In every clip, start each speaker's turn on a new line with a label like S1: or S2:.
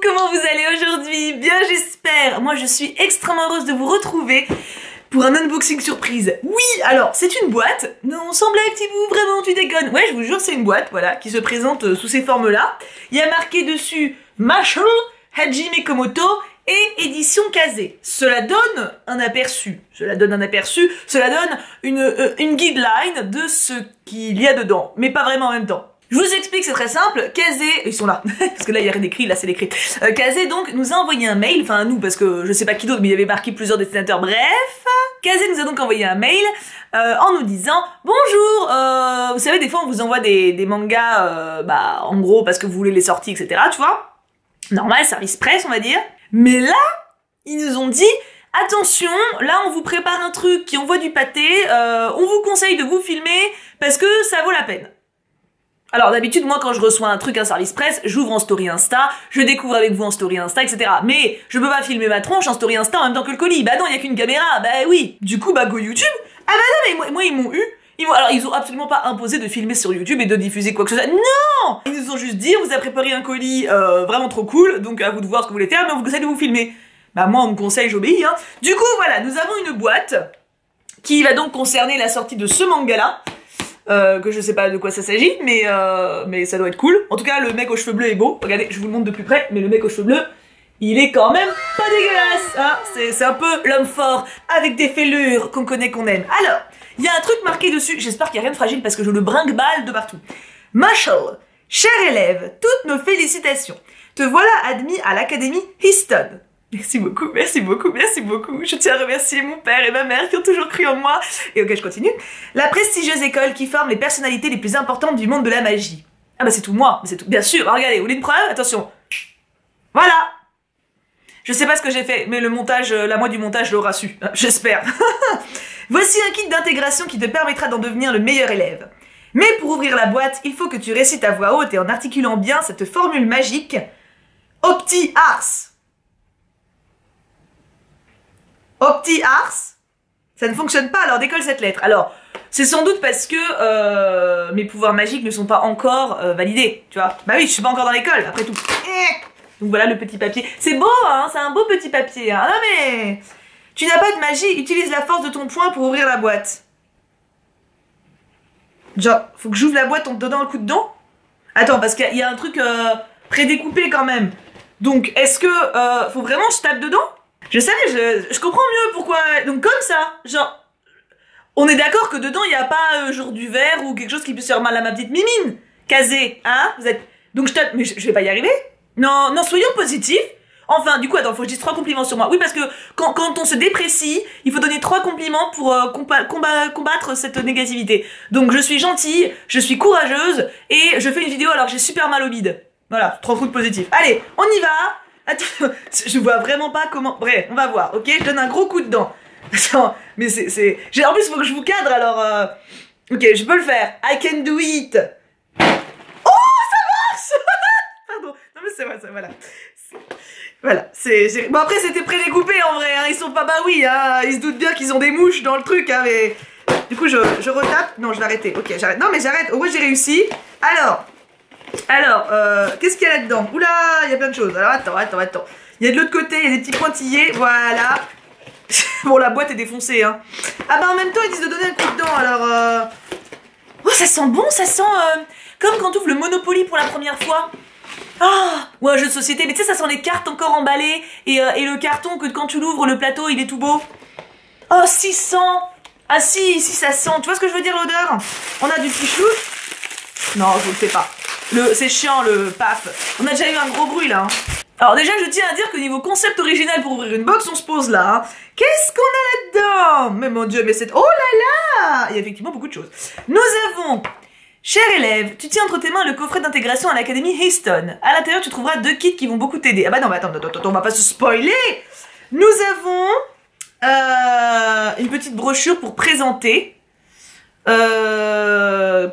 S1: comment vous allez aujourd'hui? Bien j'espère. Moi je suis extrêmement heureuse de vous retrouver pour un unboxing surprise. Oui, alors c'est une boîte. Non, sans blague Thibaut, vraiment tu déconnes. Ouais, je vous jure c'est une boîte, voilà, qui se présente sous ces formes-là. Il y a marqué dessus Mashle Hajime Komoto et édition Kazé. Cela donne un aperçu. Cela donne une guideline de ce qu'il y a dedans, mais pas vraiment en même temps. Je vous explique, c'est très simple. Kazé, ils sont là, parce que là il y a rien d'écrit, là c'est l'écrit. Kazé donc nous a envoyé un mail, enfin nous parce que je sais pas qui d'autre, mais il y avait marqué plusieurs destinataires, bref. Kazé nous a donc envoyé un mail en nous disant bonjour, vous savez des fois on vous envoie des mangas, en gros parce que vous voulez les sorties, etc. Tu vois, normal, service presse on va dire. Mais là, ils nous ont dit attention, là on vous prépare un truc qui envoie du pâté, on vous conseille de vous filmer parce que ça vaut la peine. Alors d'habitude, moi quand je reçois un truc, un service presse, j'ouvre en story Insta, je découvre avec vous en story Insta, etc. Mais je peux pas filmer ma tronche en story Insta en même temps que le colis. Bah non, il y a qu'une caméra, bah oui. Du coup, bah go YouTube. Ah bah non, mais moi ils m'ont eu. Alors ils ont absolument pas imposé de filmer sur YouTube et de diffuser quoi que ce soit. Non! Ils nous ont juste dit, on vous a préparé un colis vraiment trop cool, donc à vous de voir ce que vous voulez faire, mais on vous conseille de vous filmer. Bah moi on me conseille, j'obéis hein. Du coup voilà, nous avons une boîte qui va donc concerner la sortie de ce manga-là. Que je sais pas de quoi ça s'agit, mais ça doit être cool. En tout cas, le mec aux cheveux bleus est beau. Regardez, je vous le montre de plus près, mais le mec aux cheveux bleus, il est quand même pas dégueulasse, hein. C'est un peu l'homme fort, avec des fêlures qu'on connaît, qu'on aime. Alors, il y a un truc marqué dessus, j'espère qu'il n'y a rien de fragile parce que je le brinque-balle de partout. Mashle, cher élève, toutes nos félicitations. Te voilà admis à l'académie Histon. Merci beaucoup, merci beaucoup, merci beaucoup. Je tiens à remercier mon père et ma mère qui ont toujours cru en moi. Et ok, je continue. La prestigieuse école qui forme les personnalités les plus importantes du monde de la magie. Ah bah c'est tout moi, c'est tout. Bien sûr, regardez, vous voulez une preuve? Attention. Voilà. Je sais pas ce que j'ai fait, mais le montage, la moitié du montage l'aura su. J'espère. Voici un kit d'intégration qui te permettra d'en devenir le meilleur élève. Mais pour ouvrir la boîte, il faut que tu récites à voix haute et en articulant bien cette formule magique. Opti Ars. Opti Ars, ça ne fonctionne pas, alors décolle cette lettre. Alors, c'est sans doute parce que mes pouvoirs magiques ne sont pas encore validés, tu vois. Bah oui, je suis pas encore dans l'école, après tout. Donc voilà le petit papier. C'est beau, hein, c'est un beau petit papier. Hein. Non mais, tu n'as pas de magie, utilise la force de ton poing pour ouvrir la boîte. Genre, faut que j'ouvre la boîte en te donnant un coup de dent? Attends, parce qu'il y a un truc prédécoupé quand même. Donc, est-ce que faut vraiment que je tape dedans? Je savais, je comprends mieux pourquoi. Donc comme ça, genre, on est d'accord que dedans il n'y a pas genre du verre ou quelque chose qui puisse faire mal à ma petite mimine. Kazé, hein? Vous êtes. Donc je tape, mais je vais pas y arriver. Non, non, soyons positifs. Enfin, du coup, attends, faut que je dise 3 compliments sur moi. Oui, parce que quand on se déprécie, il faut donner 3 compliments pour combattre cette négativité. Donc je suis gentille, je suis courageuse et je fais une vidéo alors que j'ai super mal au bide. Voilà, 3 trucs positifs. Allez, on y va. Attends, je vois vraiment pas comment... Bref, on va voir, ok? Je donne un gros coup de dent. Attends, mais c'est... En plus, il faut que je vous cadre, alors... Ok, je peux le faire. I can do it. Oh, ça marche. Pardon. Non, mais c'est vrai, voilà. Voilà, Bon, après, c'était prédécoupé, en vrai, hein. Ils sont pas... Bah oui, hein. Ils se doutent bien qu'ils ont des mouches dans le truc, hein, mais... Du coup, je retape. Non, je vais arrêter. Ok, j'arrête. Non, mais j'arrête. Au moins, j'ai réussi. Alors, qu'est-ce qu'il y a là-dedans? Oula, il y a plein de choses. Alors, attends. Il y a de l'autre côté, il y a des petits pointillés. Voilà. Bon, la boîte est défoncée, hein. Ah bah, en même temps, ils disent de donner un coup de dent, alors... Oh, ça sent bon, ça sent... Comme quand tu ouvres le Monopoly pour la première fois. Ah, ou un jeu de société. Mais tu sais, ça sent les cartes encore emballées. Et le carton que quand tu l'ouvres, le plateau, il est tout beau. Oh, si sent. Ah si, ça sent. Tu vois ce que je veux dire, l'odeur? On a du petit chou. Non, je le fais pas. C'est chiant le paf. On a déjà eu un gros bruit là. Hein. Alors déjà je tiens à dire que niveau concept original pour ouvrir une box on se pose là. Hein. Qu'est-ce qu'on a là-dedans? Mais mon dieu, mais c'est... Oh là là. Il y a effectivement beaucoup de choses. Nous avons... Cher élève, tu tiens entre tes mains le coffret d'intégration à l'académie Histon. À l'intérieur tu trouveras 2 kits qui vont beaucoup t'aider. Ah bah non, mais attends, on va pas se spoiler. Nous avons une petite brochure pour présenter. Le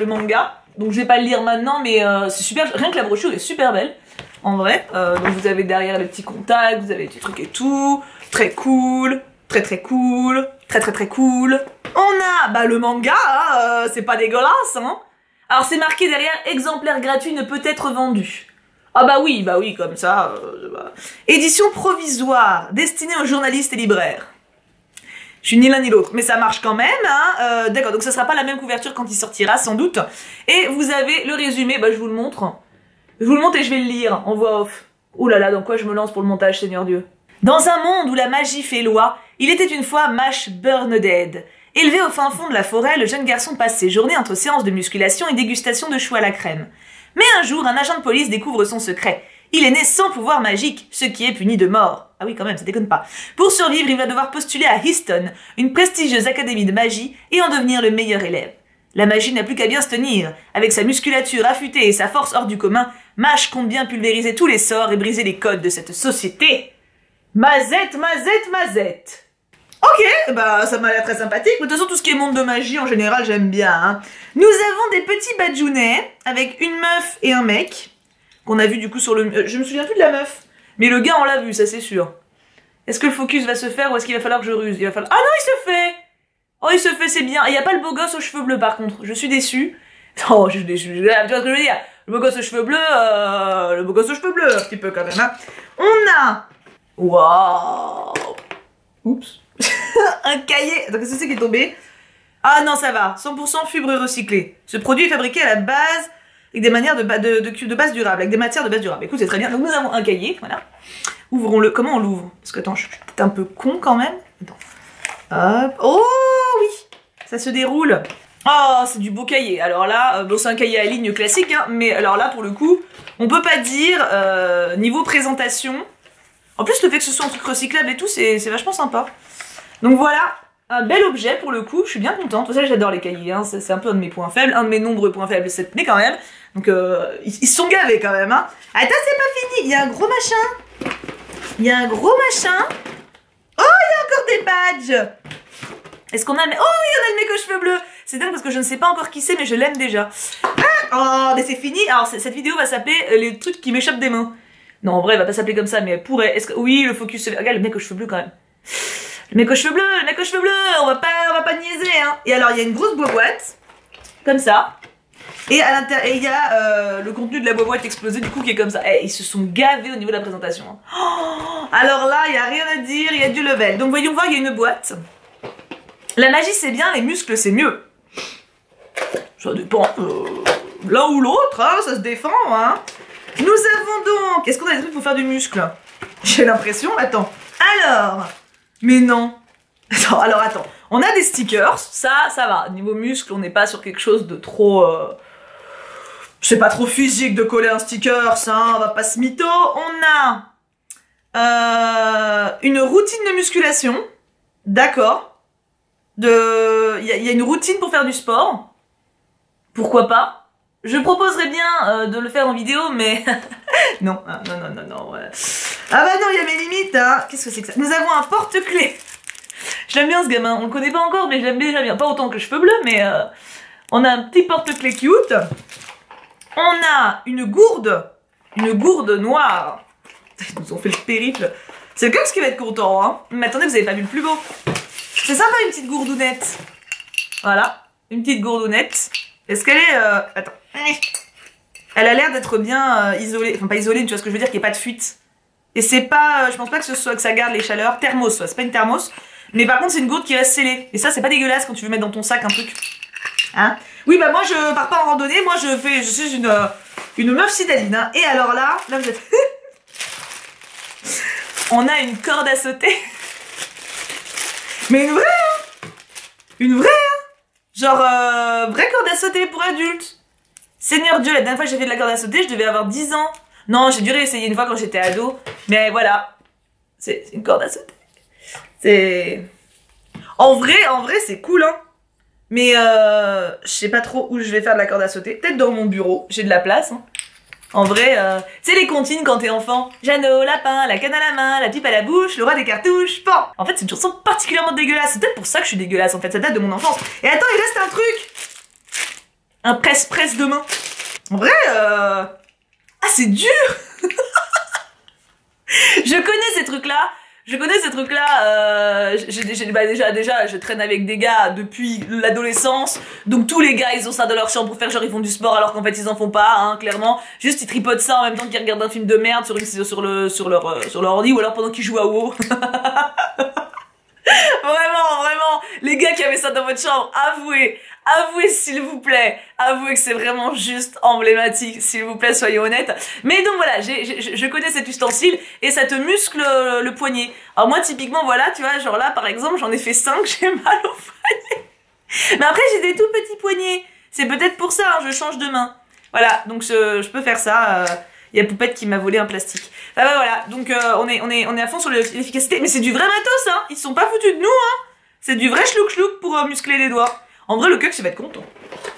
S1: manga. Donc je vais pas le lire maintenant, mais c'est super. Rien que la brochure est super belle, en vrai. Donc vous avez derrière les petits contacts, vous avez des petits trucs et tout. Très cool, très cool, très cool. On a le manga, hein, c'est pas dégueulasse, hein. Alors c'est marqué derrière, exemplaire gratuit ne peut être vendu. Ah bah oui, comme ça. Édition provisoire, destinée aux journalistes et libraires. Je suis ni l'un ni l'autre, mais ça marche quand même, hein. D'accord, donc ça sera pas la même couverture quand il sortira, sans doute. Et vous avez le résumé, bah je vous le montre. Je vous le montre et je vais le lire en voix off. Ouh là là, dans quoi je me lance pour le montage, Seigneur Dieu. Dans un monde où la magie fait loi, il était une fois Mash Burnedhead. Élevé au fin fond de la forêt, le jeune garçon passe ses journées entre séances de musculation et dégustation de choux à la crème. Mais un jour, un agent de police découvre son secret. Il est né sans pouvoir magique, ce qui est puni de mort. Ah oui, quand même, ça déconne pas. Pour survivre, il va devoir postuler à Easton, une prestigieuse académie de magie, et en devenir le meilleur élève. La magie n'a plus qu'à bien se tenir. Avec sa musculature affûtée et sa force hors du commun, Mash compte bien pulvériser tous les sorts et briser les codes de cette société. Mazette. Ok, bah ça m'a l'air très sympathique. De toute façon, tout ce qui est monde de magie, en général, j'aime bien. Hein. Nous avons des petits badjounets, avec une meuf et un mec, qu'on a vu du coup sur le... je me souviens plus de la meuf, mais le gars, on l'a vu, ça c'est sûr. Est-ce que le focus va se faire ou est-ce qu'il va falloir que je ruse? Il va falloir... Ah non, il se fait! Oh, il se fait, c'est bien. Et il n'y a pas le beau gosse aux cheveux bleus, par contre. Je suis déçue. Oh, je suis déçue. Tu vois ce que je veux dire? Le beau gosse aux cheveux bleus, un petit peu quand même. Hein. On a... Waouh! Oups. Un cahier. Attends, qu'est-ce que c'est qui est tombé? Ah non, ça va. 100% fibres recyclées. Ce produit est fabriqué à la base avec des manières de base durable, avec des matières de base durable. Écoute, c'est très bien. Donc nous avons un cahier, voilà. Ouvrons-le. Comment on l'ouvre? Parce que attends, je suis peut-être un peu con quand même. Attends. Hop. Oh oui, ça se déroule. Oh, c'est du beau cahier. Alors là, bon, c'est un cahier à ligne classique, hein, mais alors là, pour le coup, on peut pas dire niveau présentation. En plus, le fait que ce soit un truc recyclable et tout, c'est vachement sympa. Donc voilà, un bel objet pour le coup. Je suis bien contente. Pour ça, j'adore les cahiers. Hein. C'est un peu un de mes points faibles, un de mes nombreux points faibles cette année quand même. Donc ils se sont gavés quand même. Hein. Attends, c'est pas fini. Il y a un gros machin. Il y a un gros machin. Oh, il y a encore des badges. Est-ce qu'on a... Oh oui, on a le mec aux cheveux bleus. C'est dingue parce que je ne sais pas encore qui c'est, mais je l'aime déjà. Ah, oh, mais c'est fini. Alors, cette vidéo va s'appeler les trucs qui m'échappent des mains. Non, en vrai, elle va pas s'appeler comme ça, mais elle pourrait. Est-ce que... Oui, le focus se... Regarde, le mec aux cheveux bleus quand même. Le mec aux cheveux bleus, on va pas niaiser, hein. Et alors, il y a une grosse boîte, comme ça. Et à l'intérieur, il y a le contenu de la boîte explosé, du coup, qui est comme ça. Eh, ils se sont gavés au niveau de la présentation. Hein. Oh, alors là, il n'y a rien à dire, il y a du level. Donc, voyons voir, il y a une boîte. La magie, c'est bien, les muscles, c'est mieux. Ça dépend. L'un ou l'autre, hein, ça se défend, hein. Nous avons donc... Est-ce qu'on a des trucs pour faire du muscle? J'ai l'impression. Attends. Alors... Mais non. Attends. On a des stickers. Ça va. Niveau muscle, on n'est pas sur quelque chose de trop... C'est pas trop physique de coller un sticker, ça. Hein, on va pas se mytho. On a... une routine de musculation. D'accord. Il y a une routine pour faire du sport. Pourquoi pas? Je proposerais bien de le faire en vidéo, mais... non, non. Ouais. Ah bah non, il y a mes limites, hein. Qu'est-ce que c'est que ça? Nous avons un porte-clés. Je l'aime bien ce gamin, on le connaît pas encore, mais je l'aime déjà bien. Pas autant que les cheveux bleus, mais on a un petit porte-clés cute. On a une gourde noire. Ils nous ont fait le périple. C'est le Cox qui va être content, hein. Mais attendez, vous avez pas vu le plus beau. C'est sympa, une petite gourdounette. Voilà, une petite gourdounette. Est-ce qu'elle est... Attends. Elle a l'air d'être bien isolée. Enfin, pas isolée, tu vois ce que je veux dire, qu'il n'y ait pas de fuite. Et c'est pas... je pense pas que ce soit que ça garde les chaleurs. Thermos, ouais, c'est pas une thermos. Mais par contre, c'est une gourde qui reste scellée. Et ça, c'est pas dégueulasse quand tu veux mettre dans ton sac un truc. Hein? Oui, bah moi, je pars pas en randonnée. Moi, je suis une meuf citadine. Hein. Et alors là vous êtes... On a une corde à sauter. Mais une vraie, hein. Une vraie, hein. Genre, vraie corde à sauter pour adultes. Seigneur Dieu, la dernière fois que j'ai fait de la corde à sauter, je devais avoir 10 ans. Non, j'ai dû réessayer une fois quand j'étais ado. Mais voilà. C'est une corde à sauter. C'est... En vrai, c'est cool, hein. Mais, je sais pas trop où je vais faire de la corde à sauter. Peut-être dans mon bureau. J'ai de la place, hein. En vrai, c'est les comptines quand t'es enfant. Jeannot, lapin, la canne à la main, la pipe à la bouche, le roi des cartouches, pan. En fait, c'est une chanson particulièrement dégueulasse. C'est peut-être pour ça que je suis dégueulasse, en fait. Ça date de mon enfance. Et attends, il reste un truc. Un presse-presse de main. En vrai, Ah, c'est dur. Je connais ces trucs-là. Je connais ces trucs-là, bah déjà, je traîne avec des gars depuis l'adolescence, donc tous les gars, ils ont ça dans leur chambre pour faire genre ils font du sport alors qu'en fait ils en font pas, hein, clairement. Juste ils tripotent ça en même temps qu'ils regardent un film de merde sur leur ordi ou alors pendant qu'ils jouent à WoW. Vraiment, les gars qui avaient ça dans votre chambre, avouez s'il vous plaît, avouez que c'est vraiment juste emblématique, s'il vous plaît, soyez honnêtes. Mais donc voilà, je connais cet ustensile et ça te muscle le poignet. Alors moi typiquement voilà, tu vois, genre là par exemple j'en ai fait 5, j'ai mal au poignet. Mais après j'ai des tout petits poignets, c'est peut-être pour ça, hein, je change de main. Voilà, donc je peux faire ça. Il y a Poupette qui m'a volé un plastique. Bah voilà, donc on est à fond sur l'efficacité, mais c'est du vrai matos, hein. Ils sont pas foutus de nous, hein. C'est du vrai chlouk pour muscler les doigts. En vrai, le Kux va être content.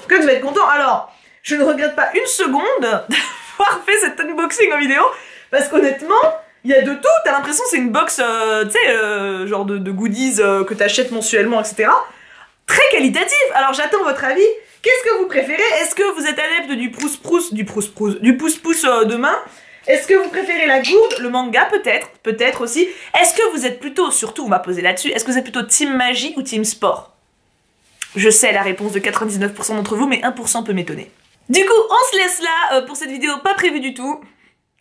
S1: Kux va être content. Alors, je ne regrette pas une seconde d'avoir fait cet unboxing en vidéo, parce qu'honnêtement, il y a de tout. T'as l'impression que c'est une box, tu sais, genre de goodies que t'achètes mensuellement, etc. Très qualitatif. Alors, j'attends votre avis. Qu'est-ce que vous préférez? Est-ce que vous êtes adepte du pouce-pouce de main? Est-ce que vous préférez la gourde, le manga peut-être aussi? Est-ce que vous êtes plutôt, surtout on m'a posé là-dessus, est-ce que vous êtes plutôt team magie ou team sport? Je sais la réponse de 99% d'entre vous, mais 1% peut m'étonner. Du coup, on se laisse là pour cette vidéo pas prévue du tout.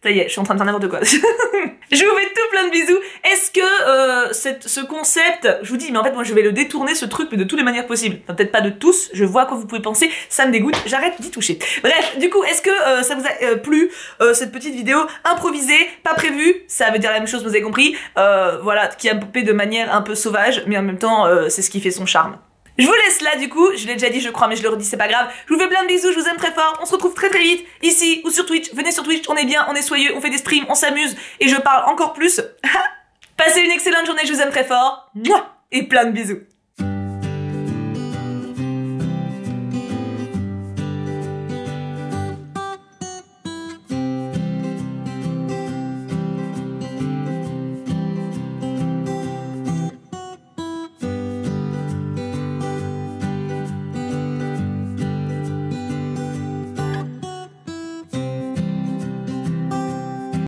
S1: Ça y est, je suis en train de faire n'importe quoi. Je vous fais tout plein de bisous. Est-ce que ce concept, je vous dis, mais en fait moi je vais le détourner ce truc mais de toutes les manières possibles. Enfin, peut-être pas de tous, je vois à quoi vous pouvez penser, ça me dégoûte, j'arrête d'y toucher. Bref, du coup, est-ce que ça vous a plu cette petite vidéo improvisée, pas prévue, ça veut dire la même chose, vous avez compris, voilà, qui a popé de manière un peu sauvage, mais en même temps c'est ce qui fait son charme. Je vous laisse là du coup, je l'ai déjà dit je crois mais je le redis c'est pas grave. Je vous fais plein de bisous, je vous aime très fort, on se retrouve très vite ici ou sur Twitch. Venez sur Twitch, on est bien, on est soyeux, on fait des streams, on s'amuse et je parle encore plus. Passez une excellente journée, je vous aime très fort. Mouah et plein de bisous.